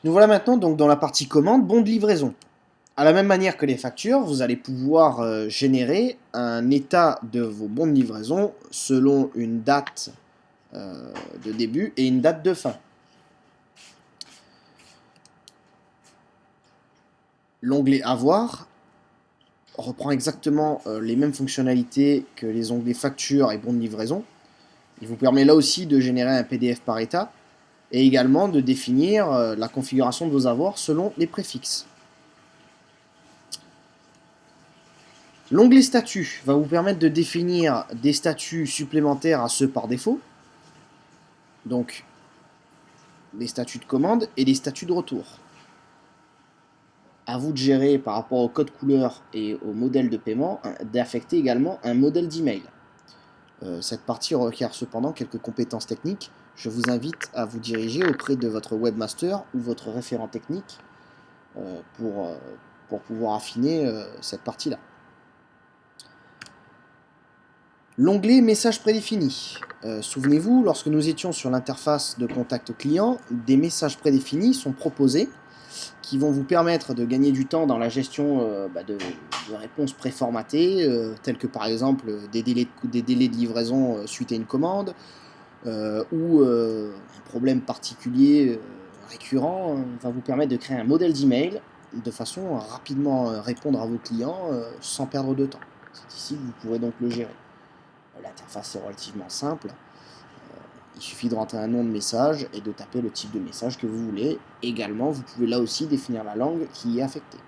Nous voilà maintenant donc dans la partie commande, bon de livraison. À la même manière que les factures, vous allez pouvoir générer un état de vos bons de livraison selon une date de début et une date de fin. L'onglet Avoir reprend exactement les mêmes fonctionnalités que les onglets factures et bons de livraison. Il vous permet là aussi de générer un PDF par état et également de définir la configuration de vos avoirs selon les préfixes. L'onglet statut va vous permettre de définir des statuts supplémentaires à ceux par défaut, donc les statuts de commande et les statuts de retour. À vous de gérer par rapport au code couleur et au modèle de paiement, d'affecter également un modèle d'email. Cette partie requiert cependant quelques compétences techniques. Je vous invite à vous diriger auprès de votre webmaster ou votre référent technique pour pouvoir affiner cette partie-là. L'onglet messages prédéfinis. Souvenez-vous, lorsque nous étions sur l'interface de contact client, des messages prédéfinis sont proposés qui vont vous permettre de gagner du temps dans la gestion de réponses préformatées, telles que par exemple des délais de livraison suite à une commande, ou un problème particulier récurrent va vous permettre de créer un modèle d'email de façon à rapidement répondre à vos clients sans perdre de temps. C'est ici que vous pourrez donc le gérer. L'interface est relativement simple. Il suffit de rentrer un nom de message et de taper le type de message que vous voulez. Également, vous pouvez là aussi définir la langue qui est affectée.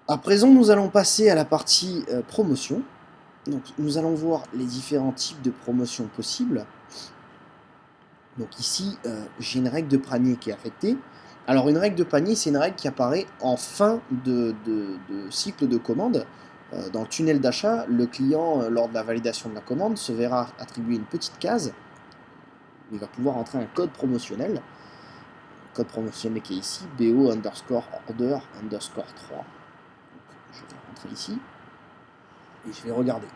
À présent, nous allons passer à la partie promotion. Donc, nous allons voir les différents types de promotions possibles. Donc ici, j'ai une règle de panier qui est affectée. Alors une règle de panier, c'est une règle qui apparaît en fin de cycle de commande. Dans le tunnel d'achat, le client, lors de la validation de la commande, se verra attribuer une petite case où il va pouvoir entrer un code promotionnel. Le code promotionnel qui est ici, BO underscore order underscore 3. Donc, je vais rentrer ici et je vais regarder.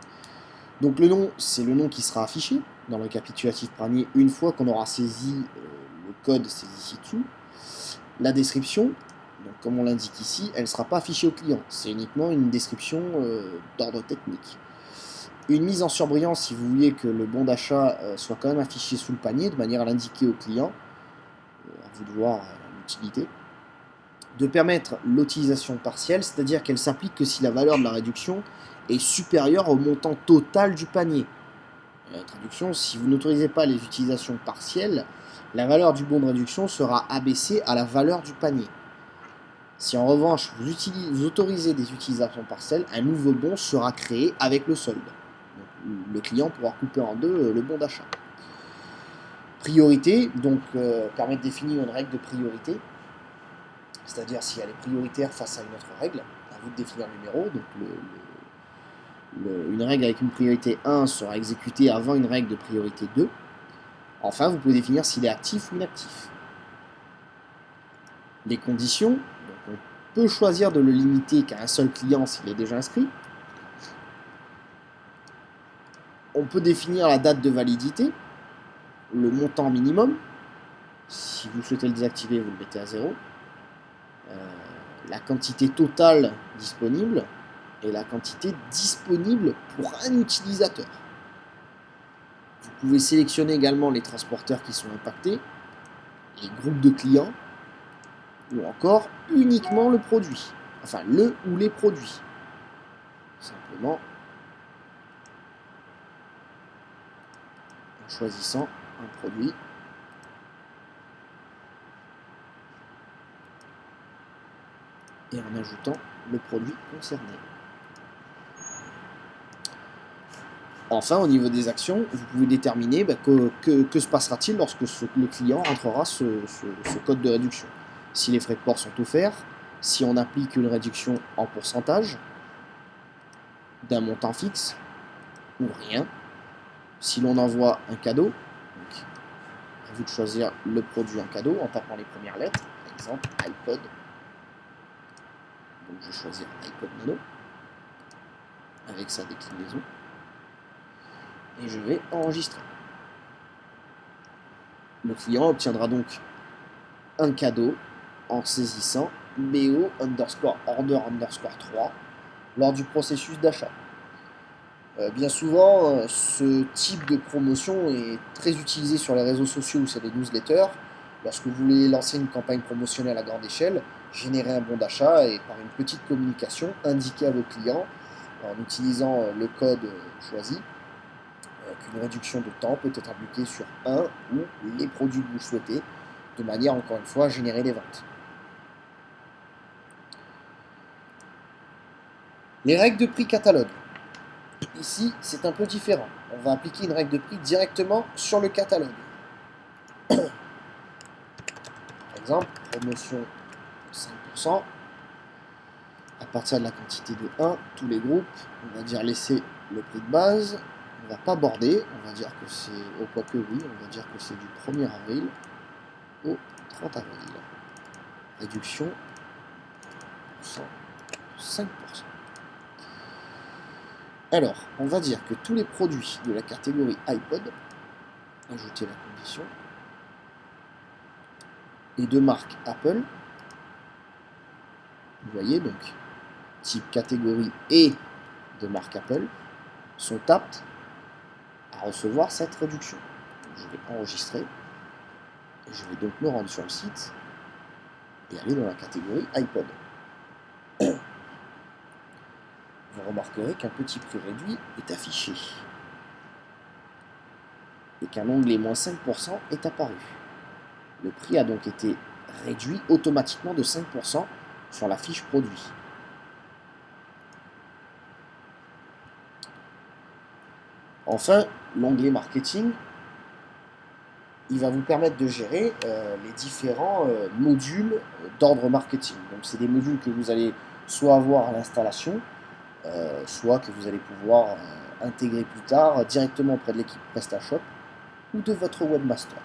Donc le nom, c'est le nom qui sera affiché dans le récapitulatif panier une fois qu'on aura saisi le code saisi ci-dessous. La description, donc comme on l'indique ici, elle ne sera pas affichée au client. C'est uniquement une description d'ordre technique. Une mise en surbrillance si vous voulez que le bon d'achat soit quand même affiché sous le panier, de manière à l'indiquer au client. À vous de voir l'utilité. De permettre l'utilisation partielle, c'est-à-dire qu'elle s'applique que si la valeur de la réduction est supérieure au montant total du panier. Traduction, si vous n'autorisez pas les utilisations partielles, la valeur du bon de réduction sera abaissée à la valeur du panier. Si en revanche vous autorisez des utilisations partielles, un nouveau bon sera créé avec le solde. Donc, le client pourra couper en deux le bon d'achat. Priorité, donc permet de définir une règle de priorité, c'est-à-dire si elle est prioritaire face à une autre règle, à vous de définir le numéro. Donc une règle avec une priorité 1 sera exécutée avant une règle de priorité 2. Enfin, vous pouvez définir s'il est actif ou inactif. Les conditions, donc on peut choisir de le limiter qu'à un seul client s'il est déjà inscrit. On peut définir la date de validité, le montant minimum. Si vous souhaitez le désactiver, vous le mettez à 0. La quantité totale disponible et la quantité disponible pour un utilisateur. Vous pouvez sélectionner également les transporteurs qui sont impactés, les groupes de clients, ou encore uniquement le produit. Enfin, le ou les produits. Simplement en choisissant un produit. Et en ajoutant le produit concerné. Enfin, au niveau des actions, vous pouvez déterminer que se passera-t-il lorsque le client rentrera ce code de réduction. Si les frais de port sont offerts, si on applique une réduction en pourcentage, d'un montant fixe, ou rien, si l'on envoie un cadeau, donc à vous de choisir le produit en cadeau en tapant les premières lettres, par exemple iPod. Donc je vais choisir iPod Nano avec sa déclinaison et je vais enregistrer. Le client obtiendra donc un cadeau en saisissant BO_order_3 lors du processus d'achat. Bien souvent, ce type de promotion est très utilisé sur les réseaux sociaux ou sur les newsletters. Lorsque vous voulez lancer une campagne promotionnelle à grande échelle, générer un bon d'achat et par une petite communication, indiquer à vos clients, en utilisant le code choisi, qu'une réduction de temps peut être appliquée sur un ou les produits que vous souhaitez, de manière, encore une fois, à générer des ventes. Les règles de prix catalogue. Ici, c'est un peu différent. On va appliquer une règle de prix directement sur le catalogue. Par exemple, promotion 5%. À partir de la quantité de 1, tous les groupes, on va dire laisser le prix de base. On va pas border, on va dire que c'est, au quoique oui, on va dire que c'est du 1er avril au 30 avril. Réduction 5%. Alors, on va dire que tous les produits de la catégorie iPod, ajouter la condition, et de marque Apple, vous voyez donc, type catégorie et de marque Apple, sont aptes à recevoir cette réduction. Donc, je vais enregistrer, et je vais donc me rendre sur le site, et aller dans la catégorie iPod. Vous remarquerez qu'un petit prix réduit est affiché, et qu'un onglet moins 5% est apparu. Le prix a donc été réduit automatiquement de 5% sur la fiche produit. Enfin, l'onglet marketing, il va vous permettre de gérer les différents modules d'ordre marketing. Donc c'est des modules que vous allez soit avoir à l'installation, soit que vous allez pouvoir intégrer plus tard directement auprès de l'équipe PrestaShop ou de votre webmaster.